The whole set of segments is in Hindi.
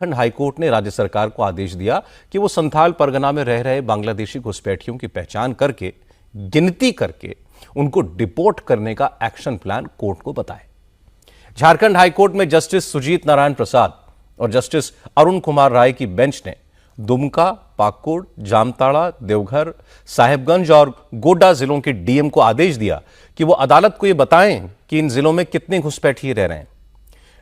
झारखंड हाईकोर्ट ने राज्य सरकार को आदेश दिया कि वो संथाल परगना में रह रहे बांग्लादेशी घुसपैठियों की पहचान करके, गिनती करके उनको डिपोर्ट करने का एक्शन प्लान कोर्ट को बताए। झारखंड हाईकोर्ट में जस्टिस सुजीत नारायण प्रसाद और जस्टिस अरुण कुमार राय की बेंच ने दुमका, पाकुड़, जामताड़ा, देवघर, साहेबगंज और गोड्डा जिलों के डीएम को आदेश दिया कि वो अदालत को यह बताएं कि इन जिलों में कितने घुसपैठिए रह रहे हैं।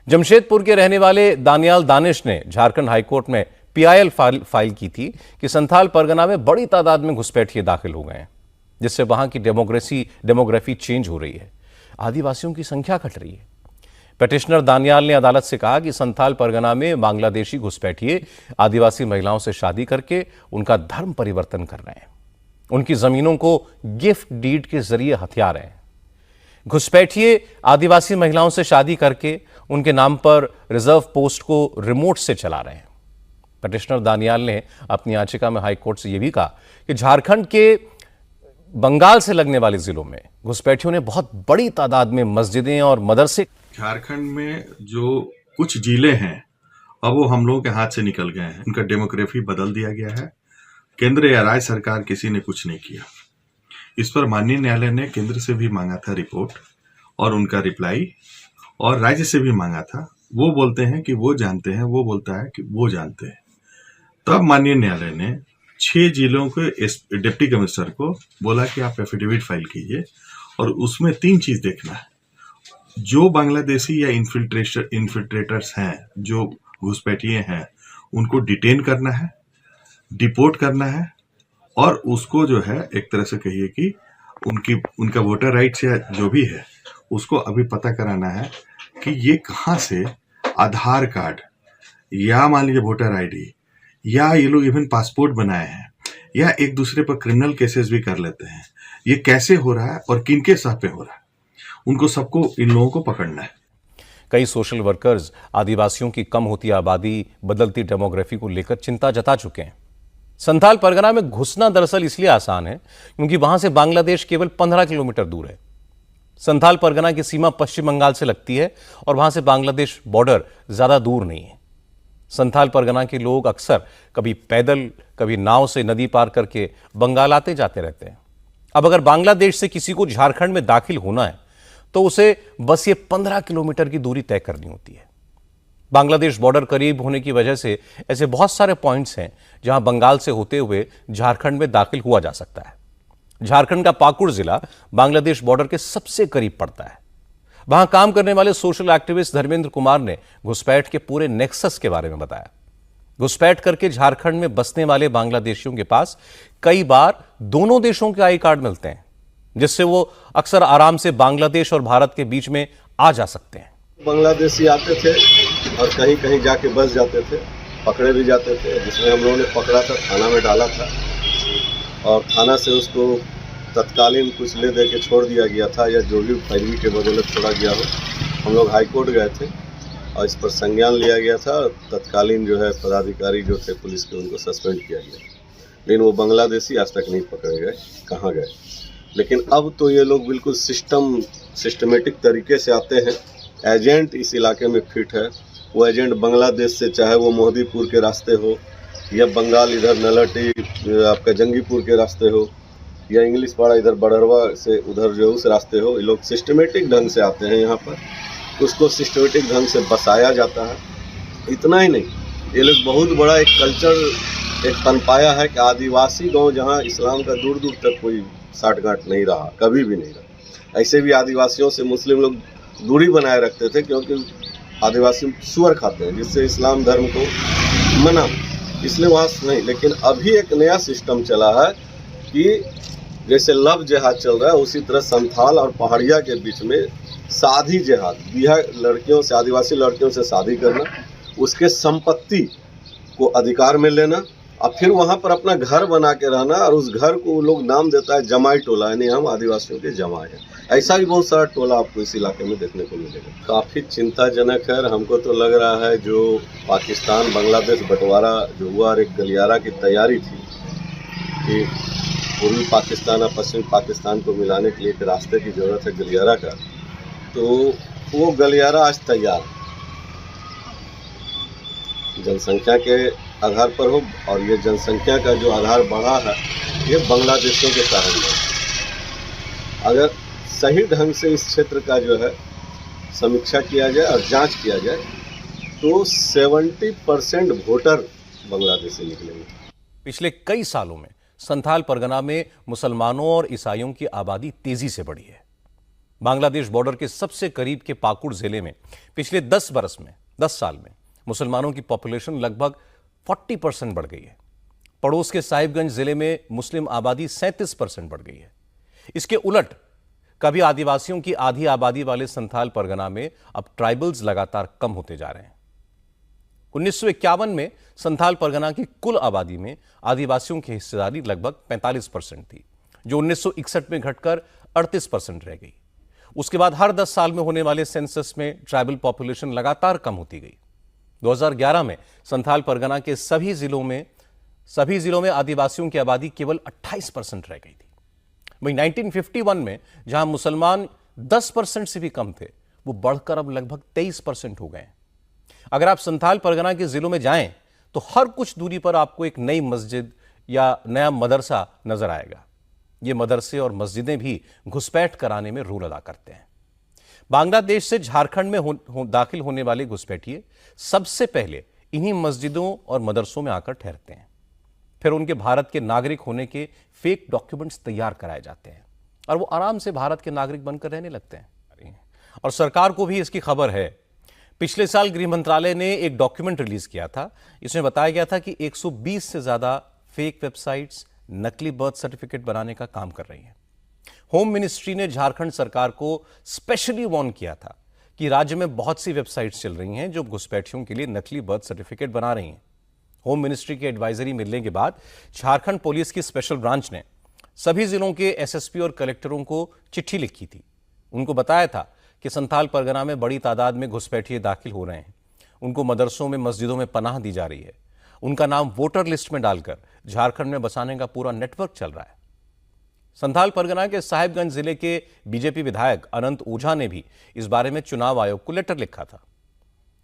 जमशेदपुर के रहने वाले दानियाल दानिश ने झारखंड हाईकोर्ट में पीआईएल फाइल की थी कि संथाल परगना में बड़ी तादाद में घुसपैठिए दाखिल हो गए हैं, जिससे वहां की डेमोग्राफी चेंज हो रही है, आदिवासियों की संख्या घट रही है। पिटिशनर दानियाल ने अदालत से कहा कि संथाल परगना में बांग्लादेशी घुसपैठिए आदिवासी महिलाओं से शादी करके उनका धर्म परिवर्तन कर रहे हैं, उनकी जमीनों को गिफ्ट डीड के जरिए हथिया रहे हैं। घुसपैठिए आदिवासी महिलाओं से शादी करके उनके नाम पर रिजर्व पोस्ट को रिमोट से चला रहे हैं। पिटिशनर दानियाल ने अपनी याचिका में हाईकोर्ट से यह भी कहा कि झारखंड के बंगाल से लगने वाले जिलों में घुसपैठियों ने बहुत बड़ी तादाद में मस्जिदें और मदरसे। झारखंड में जो कुछ जिले हैं अब वो हम लोगों के हाथ से निकल गए हैं, उनका डेमोग्राफी बदल दिया गया है। केंद्र या राज्य सरकार किसी ने कुछ नहीं किया। इस पर माननीय न्यायालय ने केंद्र से भी मांगा था रिपोर्ट और उनका रिप्लाई, और राज्य से भी मांगा था। वो बोलते हैं कि वो जानते हैं, वो बोलता है कि वो जानते हैं। तब माननीय न्यायालय ने 6 जिलों के डिप्टी कमिश्नर को बोला कि आप एफिडेविट फाइल कीजिए और उसमें 3 चीज देखना है। जो बांग्लादेशी या इन्फिल्ट्रेटर्स हैं, जो घुसपैठिए हैं, उनको डिटेन करना है, डिपोर्ट करना है, और उसको जो है एक तरह से कहिए कि उनका वोटर राइट्स या जो भी है उसको अभी पता कराना है कि ये कहाँ से आधार कार्ड या मान लीजिए वोटर आईडी या ये लोग इवन पासपोर्ट बनाए हैं या एक दूसरे पर क्रिमिनल केसेस भी कर लेते हैं, ये कैसे हो रहा है और किनके साथ पे हो रहा है, उनको सबको इन लोगों को पकड़ना है। कई सोशल वर्कर्स आदिवासियों की कम होती आबादी, बदलती डेमोग्राफी को लेकर चिंता जता चुके हैं। संथाल परगना में घुसना दरअसल इसलिए आसान है क्योंकि वहां से बांग्लादेश केवल 15 किलोमीटर दूर है। संथाल परगना की सीमा पश्चिम बंगाल से लगती है और वहां से बांग्लादेश बॉर्डर ज्यादा दूर नहीं है। संथाल परगना के लोग अक्सर कभी पैदल, कभी नाव से नदी पार करके बंगाल आते जाते रहते हैं। अब अगर बांग्लादेश से किसी को झारखंड में दाखिल होना है तो उसे बस ये 15 किलोमीटर की दूरी तय करनी होती है। बांग्लादेश बॉर्डर करीब होने की वजह से ऐसे बहुत सारे पॉइंट्स हैं जहां बंगाल से होते हुए झारखंड में दाखिल हुआ जा सकता है। झारखंड का पाकुड़ जिला बांग्लादेश बॉर्डर के सबसे करीब पड़ता है। वहां काम करने वाले सोशल एक्टिविस्ट धर्मेंद्र कुमार ने घुसपैठ के पूरे नेक्सस के बारे में बताया। घुसपैठ करके झारखंड में बसने वाले बांग्लादेशियों के पास कई बार दोनों देशों के आई कार्ड मिलते हैं, जिससे वो अक्सर आराम से बांग्लादेश और भारत के बीच में आ जा सकते हैं। बांग्लादेशी आते थे और कहीं कहीं जाके बस जाते थे, पकड़े भी जाते थे, जिसमें हम लोगों ने पकड़ा था, थाना में डाला था और थाना से उसको तत्कालीन कुछ ले दे के छोड़ दिया गया था, या जो भी पैरवी के बदौलत छोड़ा गया हो। हम लोग हाई कोर्ट गए थे और इस पर संज्ञान लिया गया था। तत्कालीन जो है पदाधिकारी जो थे पुलिस के, उनको सस्पेंड किया गया, लेकिन वो बांग्लादेशी आज तक नहीं पकड़े गए, कहाँ गए। लेकिन अब तो ये लोग बिल्कुल सिस्टमेटिक तरीके से आते हैं। एजेंट इस इलाके में फिट है। वो एजेंट बांग्लादेश से, चाहे वो मोहदीपुर के रास्ते हो या बंगाल इधर नलटी आपका जंगीपुर के रास्ते हो या इंग्लिश पाड़ा इधर बड़रवा से उधर जो उस रास्ते हो, ये लोग सिस्टमेटिक ढंग से आते हैं यहाँ पर। उसको सिस्टमेटिक ढंग से बसाया जाता है। इतना ही नहीं, ये लोग बहुत बड़ा एक कल्चर एक पनपाया है कि आदिवासी गाँव जहाँ इस्लाम का दूर दूर तक कोई साठगांठ नहीं रहा, कभी भी नहीं रहा। ऐसे भी आदिवासियों से मुस्लिम लोग दूरी बनाए रखते थे क्योंकि आदिवासी सुअर खाते हैं, जिससे इस्लाम धर्म को मना, इसलिए वहाँ नहीं। लेकिन अभी एक नया सिस्टम चला है कि जैसे लव जिहाद चल रहा है, उसी तरह संथाल और पहाड़िया के बीच में शादी जिहाद, बिहार लड़कियों से, आदिवासी लड़कियों से शादी करना, उसके संपत्ति को अधिकार में लेना और फिर वहाँ पर अपना घर बना के रहना, और उस घर को वो लोग नाम देता है जमाई टोला, यानी हम आदिवासियों के जमाई हैं। ऐसा भी बहुत सारा टोला आपको इस इलाके में देखने को मिलेगा। काफ़ी चिंताजनक है। हमको तो लग रहा है जो पाकिस्तान बांग्लादेश बंटवारा जो हुआ और एक गलियारा की तैयारी थी कि पूर्वी पाकिस्तान और पश्चिम पाकिस्तान को मिलाने के लिए एक रास्ते की ज़रूरत है गलियारा का, तो वो गलियारा आज तैयार है। जनसंख्या के आधार पर हो, और ये जनसंख्या का जो आधार बढ़ा है ये बांग्लादेशियों के कारण है। अगर सही ढंग से इस क्षेत्र का जो है समीक्षा किया जाए और जांच किया जाए तो 70% वोटर बांग्लादेशी निकलेंगे। पिछले कई सालों में संथाल परगना में मुसलमानों और ईसाइयों की आबादी तेजी से बढ़ी है। बांग्लादेश बॉर्डर के सबसे करीब के पाकुड़ जिले में पिछले 10 साल में मुसलमानों की पॉपुलेशन लगभग 40% बढ़ गई है। पड़ोस के साहिबगंज जिले में मुस्लिम आबादी 37% बढ़ गई है। इसके उलट कभी आदिवासियों की आधी आबादी वाले संथाल परगना में अब ट्राइबल्स लगातार कम होते जा रहे हैं। 1951 में संथाल परगना की कुल आबादी में आदिवासियों की हिस्सेदारी लगभग 45% थी, जो 1961 में घटकर 38% रह गई। उसके बाद हर 10 साल में होने वाले सेंसस में ट्राइबल पॉपुलेशन लगातार कम होती गई। 2011 में संथाल परगना के सभी जिलों में आदिवासियों की आबादी केवल 28% रह गई थी। वहीं 1951 में जहां मुसलमान 10% से भी कम थे, वो बढ़कर अब लगभग 23% हो गए। अगर आप संथाल परगना के जिलों में जाएं तो हर कुछ दूरी पर आपको एक नई मस्जिद या नया मदरसा नजर आएगा। ये मदरसे और मस्जिदें भी घुसपैठ कराने में रोल अदा करते हैं। बांग्लादेश से झारखंड में दाखिल होने वाले घुसपैठिए सबसे पहले इन्हीं मस्जिदों और मदरसों में आकर ठहरते हैं। फिर उनके भारत के नागरिक होने के फेक डॉक्यूमेंट्स तैयार कराए जाते हैं और वो आराम से भारत के नागरिक बनकर रहने लगते हैं। और सरकार को भी इसकी खबर है। पिछले साल गृह मंत्रालय ने एक डॉक्यूमेंट रिलीज किया था। इसमें बताया गया था कि 120 से ज्यादा फेक वेबसाइट्स नकली बर्थ सर्टिफिकेट बनाने का काम कर रही हैं। होम मिनिस्ट्री ने झारखंड सरकार को स्पेशली वार्न किया था कि राज्य में बहुत सी वेबसाइट्स चल रही हैं जो घुसपैठियों के लिए नकली बर्थ सर्टिफिकेट बना रही हैं। होम मिनिस्ट्री की एडवाइजरी मिलने के बाद झारखंड पुलिस की स्पेशल ब्रांच ने सभी जिलों के एसएसपी और कलेक्टरों को चिट्ठी लिखी थी। उनको बताया था कि संथाल परगना में बड़ी तादाद में घुसपैठिए दाखिल हो रहे हैं। उनको मदरसों में, मस्जिदों में पनाह दी जा रही है। उनका नाम वोटर लिस्ट में डालकर झारखंड में बसाने का पूरा नेटवर्क चल रहा है। संथाल परगना के साहिबगंज जिले के बीजेपी विधायक अनंत ओझा ने भी इस बारे में चुनाव आयोग को लेटर लिखा था।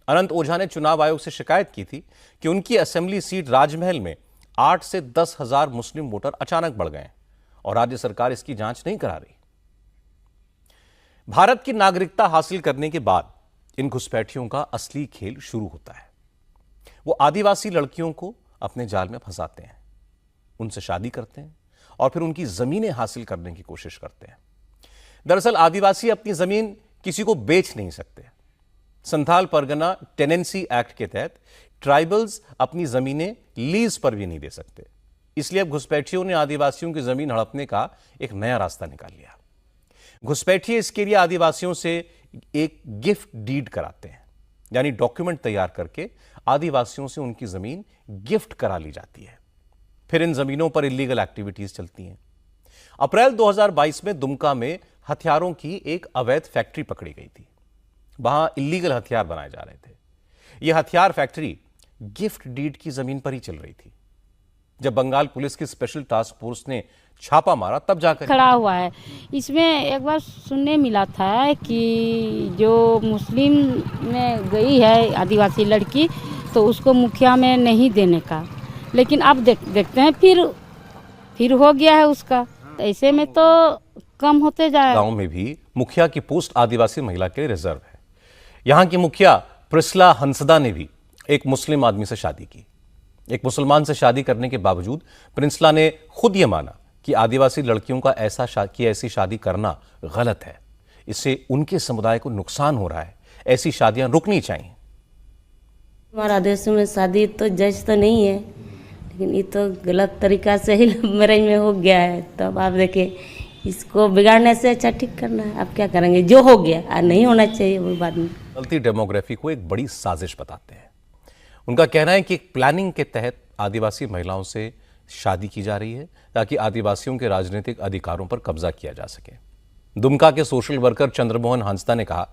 अनंत ओझा ने चुनाव आयोग से शिकायत की थी कि उनकी असेंबली सीट राजमहल में 8 से 10 हजार मुस्लिम वोटर अचानक बढ़ गए और राज्य सरकार इसकी जांच नहीं करा रही। भारत की नागरिकता हासिल करने के बाद इन घुसपैठियों का असली खेल शुरू होता है। वो आदिवासी लड़कियों को अपने जाल में फंसाते हैं, उनसे शादी करते हैं और फिर उनकी जमीनें हासिल करने की कोशिश करते हैं। दरअसल आदिवासी अपनी जमीन किसी को बेच नहीं सकते। संथाल परगना टेनेंसी एक्ट के तहत ट्राइबल्स अपनी जमीनें लीज पर भी नहीं दे सकते। इसलिए अब घुसपैठियों ने आदिवासियों की जमीन हड़पने का एक नया रास्ता निकाल लिया। घुसपैठिए इसके लिए आदिवासियों से एक गिफ्ट डीड कराते हैं, यानी डॉक्यूमेंट तैयार करके आदिवासियों से उनकी जमीन गिफ्ट करा ली जाती है। फिर इन जमीनों पर इलीगल एक्टिविटीज चलती हैं। अप्रैल 2022 में दुमका में हथियारों की एक अवैध फैक्ट्री पकड़ी गई थी। वहां इलीगल हथियार बनाए जा रहे थे। यह हथियार फैक्ट्री गिफ्ट डीड की जमीन पर ही चल रही थी। जब बंगाल पुलिस की स्पेशल टास्क फोर्स ने छापा मारा तब जाकर खड़ा हुआ है। इसमें एक बार सुनने मिला था कि जो मुस्लिम में गई है आदिवासी लड़की तो उसको मुखिया में नहीं देने का, लेकिन अब देखते हैं फिर हो गया है उसका। ऐसे में तो कम होते जाए। गांव में भी मुखिया की पोस्ट आदिवासी महिला के लिए रिजर्व है। यहां की मुखिया प्रिस्ला हंसदा ने भी एक मुस्लिम आदमी से शादी की। एक मुसलमान से शादी करने के बावजूद प्रिंसला ने खुद यह माना कि आदिवासी लड़कियों का ऐसी शादी करना गलत है। इससे उनके समुदाय को नुकसान हो रहा है। ऐसी शादियां रुकनी चाहिए। हमारा देश में शादी तो जज तो नहीं है, लेकिन ये तो गलत तरीका से ही मैरिज में हो गया है। तब आप देखिए, इसको बिगाड़ने से अच्छा ठीक करना है। आप क्या करेंगे? जो हो गया और नहीं होना चाहिए वो बाद में। चलती डेमोग्राफी को एक बड़ी साजिश बताते हैं। उनका कहना है कि एक प्लानिंग के तहत आदिवासी महिलाओं से शादी की जा रही है ताकि आदिवासियों के राजनीतिक अधिकारों पर कब्जा किया जा सके। दुमका के सोशल वर्कर चंद्रमोहन हंसदा ने कहा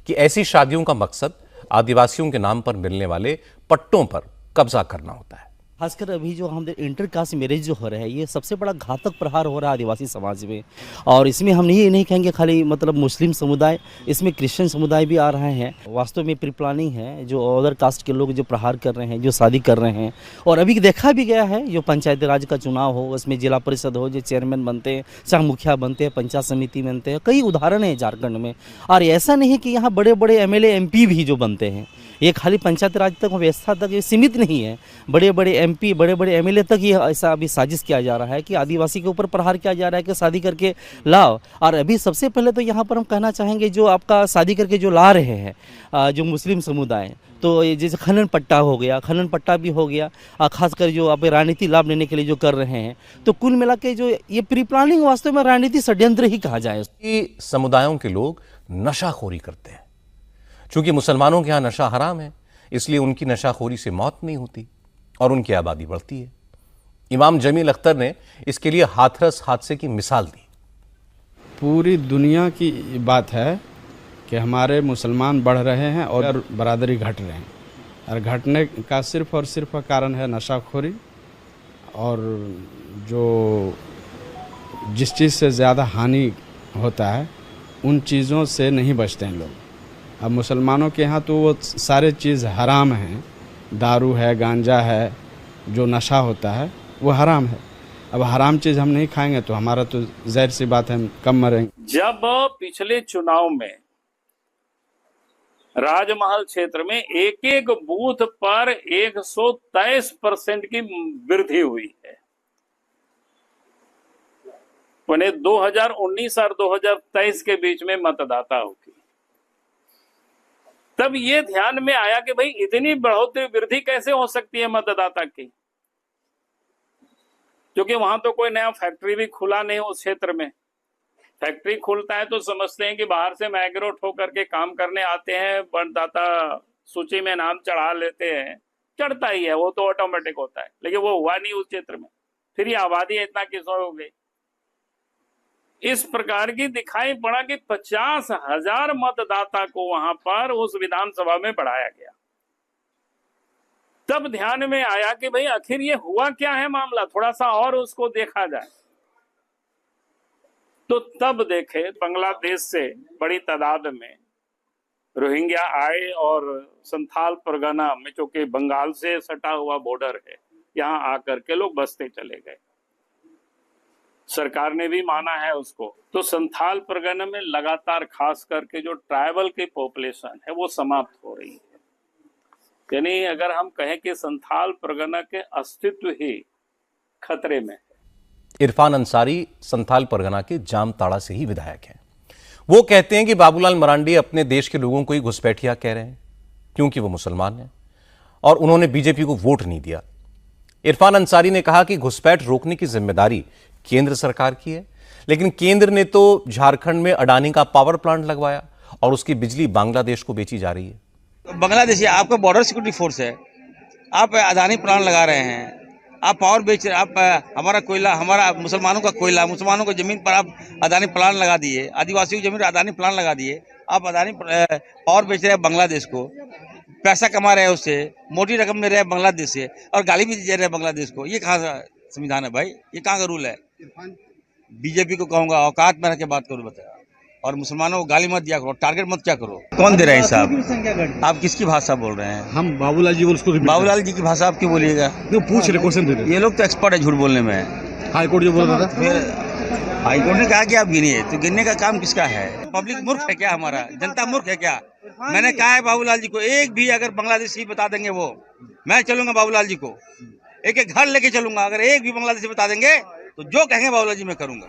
कि ऐसी शादियों का मकसद आदिवासियों के नाम पर मिलने वाले पट्टों पर कब्जा करना होता है। खासकर अभी जो हम इंटर कास्ट मैरिज जो हो रहा है, ये सबसे बड़ा घातक प्रहार हो रहा है आदिवासी समाज में। और इसमें हम ये नहीं कहेंगे खाली मतलब मुस्लिम समुदाय, इसमें क्रिश्चियन समुदाय भी आ रहे हैं। वास्तव में प्री प्लानिंग है, जो अदर कास्ट के लोग जो प्रहार कर रहे हैं, जो शादी कर रहे हैं। और अभी देखा भी गया है, जो पंचायती राज का चुनाव हो, उसमें जिला परिषद हो, जो चेयरमैन बनते हैं, चाहे मुखिया बनते हैं, पंचायत समिति बनते हैं, कई उदाहरण हैं झारखंड में। और ऐसा नहीं है कि यहाँ बड़े बड़े MLA MP भी जो बनते हैं, ये खाली पंचायत राज तक व्यवस्था तक ये सीमित नहीं है, बड़े बड़े MP, बड़े बड़े MLA तक ये ऐसा अभी साजिश किया जा रहा है कि आदिवासी के ऊपर प्रहार किया जा रहा है कि शादी करके लाओ। और अभी सबसे पहले तो यहाँ पर हम कहना चाहेंगे, जो आपका शादी करके जो ला रहे हैं जो मुस्लिम समुदाय, तो ये जैसे खनन पट्टा हो गया, खनन पट्टा भी हो गया, खासकर जो आप राजनीति लाभ लेने के लिए जो कर रहे हैं, तो कुल मिला के जो ये प्री प्लानिंग वास्तव में राजनीति षड्यंत्र ही कहा जाए। कि समुदायों के लोग नशाखोरी करते हैं। चूंकि मुसलमानों के यहाँ नशा हराम है, इसलिए उनकी नशाखोरी से मौत नहीं होती और उनकी आबादी बढ़ती है। इमाम जमील अख्तर ने इसके लिए हाथरस हादसे की मिसाल दी। पूरी दुनिया की बात है कि हमारे मुसलमान बढ़ रहे हैं और बरादरी घट रहे हैं, और घटने का सिर्फ और सिर्फ कारण है नशाखोरी। और जो जिस चीज़ से ज़्यादा हानि होता है, उन चीज़ों से नहीं बचते हैं लोग। अब मुसलमानों के यहाँ तो वो सारे चीज़ हराम हैं, दारू है, गांजा है, जो नशा होता है वो हराम है। अब हराम चीज़ हम नहीं खाएंगे तो हमारा तो जाहिर सी बात है, हम कम मरेंगे। जब पिछले चुनाव में राजमहल क्षेत्र में एक एक बूथ पर 123% की वृद्धि हुई है, 2019 और 2023 के बीच में मतदाताओं की, तब ये ध्यान में आया कि भाई इतनी बढ़ोतरी वृद्धि कैसे हो सकती है मतदाता की, क्योंकि वहां तो कोई नया फैक्ट्री भी खुला नहीं उस क्षेत्र में। फैक्ट्री खुलता है तो समझते हैं कि बाहर से माइग्रेट होकर के काम करने आते हैं, मतदाता सूची में नाम चढ़ा लेते हैं, चढ़ता ही है, वो तो ऑटोमेटिक होता है, लेकिन वो हुआ नहीं उस क्षेत्र में। फिर ये आबादी इतना किसो हो गई, इस प्रकार की दिखाई पड़ा कि 50,000 मतदाता को वहां पर उस विधानसभा में बढ़ाया गया। तब ध्यान में आया कि भाई आखिर ये हुआ क्या है मामला, थोड़ा सा और उसको देखा जाए। तो तब देखे बांग्लादेश से बड़ी तादाद में रोहिंग्या आए और संथाल परगना में, जो कि बंगाल से सटा हुआ बॉर्डर है, यहाँ आकर के लोग बसते चले गए। सरकार ने भी माना है उसको। तो संथाल परगना में लगातार खास करके जो ट्राइबल की पॉपुलेशन है वो समाप्त हो रही है। यानी अगर हम कहें कि संथाल परगना के अस्तित्व ही खतरे में है। इरफान अंसारी संथाल परगना के जामताड़ा से ही विधायक हैं। वो कहते हैं कि बाबूलाल मरांडी अपने देश के लोगों को ही घुसपैठिया कह रहे हैं क्योंकि वो मुसलमान हैं और उन्होंने बीजेपी को वोट नहीं दिया। इरफान अंसारी ने कहा कि घुसपैठ रोकने की जिम्मेदारी केंद्र सरकार की है, लेकिन केंद्र ने तो झारखंड में अडानी का पावर प्लांट लगवाया और उसकी बिजली बांग्लादेश को बेची जा रही है। बांग्लादेश आपका बॉर्डर सिक्योरिटी फोर्स है, आप अडानी प्लांट लगा रहे हैं, आप पावर बेच रहे, आप हमारा कोयला, हमारा मुसलमानों का कोयला, मुसलमानों की जमीन पर आप अडानी प्लांट लगा दिए, आदिवासियों की जमीन पर अडानी प्लांट लगा दिए, आप अडानी पावर बेच रहे हैं बांग्लादेश को, पैसा कमा रहे हैं उससे, मोटी रकम ले रहे हैं बांग्लादेश से और गाली भी दे रहे हैं बांग्लादेश को। ये कहाँ का संविधान है भाई, ये कहाँ का रूल है? बीजेपी को कहूँगा औकात में रह के बात करो बताया, और मुसलमानों को गाली मत दिया करो, टारगेट मत क्या करो। कौन दे रहे हैं साहब? आप किसकी भाषा बोल रहे हैं? हम बाबूलाल जी, उसको बाबूलाल जी की भाषा आप क्यों बोलिएगा? पूछ रहे, क्वेश्चन दे रहे। ये लोग तो एक्सपर्ट है झूठ बोलने में। हाईकोर्ट जो बोल रहा था, फिर हाईकोर्ट ने कहा कि आप गिनिए, तो गिनने का काम किसका है? पब्लिक मूर्ख है क्या? हमारा जनता मूर्ख है क्या? मैंने कहा है बाबूलाल जी को, एक भी अगर बांग्लादेशी बता देंगे वो, मैं चलूंगा बाबूलाल जी को, एक एक घर लेके चलूंगा, अगर एक भी बांग्लादेशी बता देंगे तो जो कहेंगे बाबूलाल जी मैं करूंगा।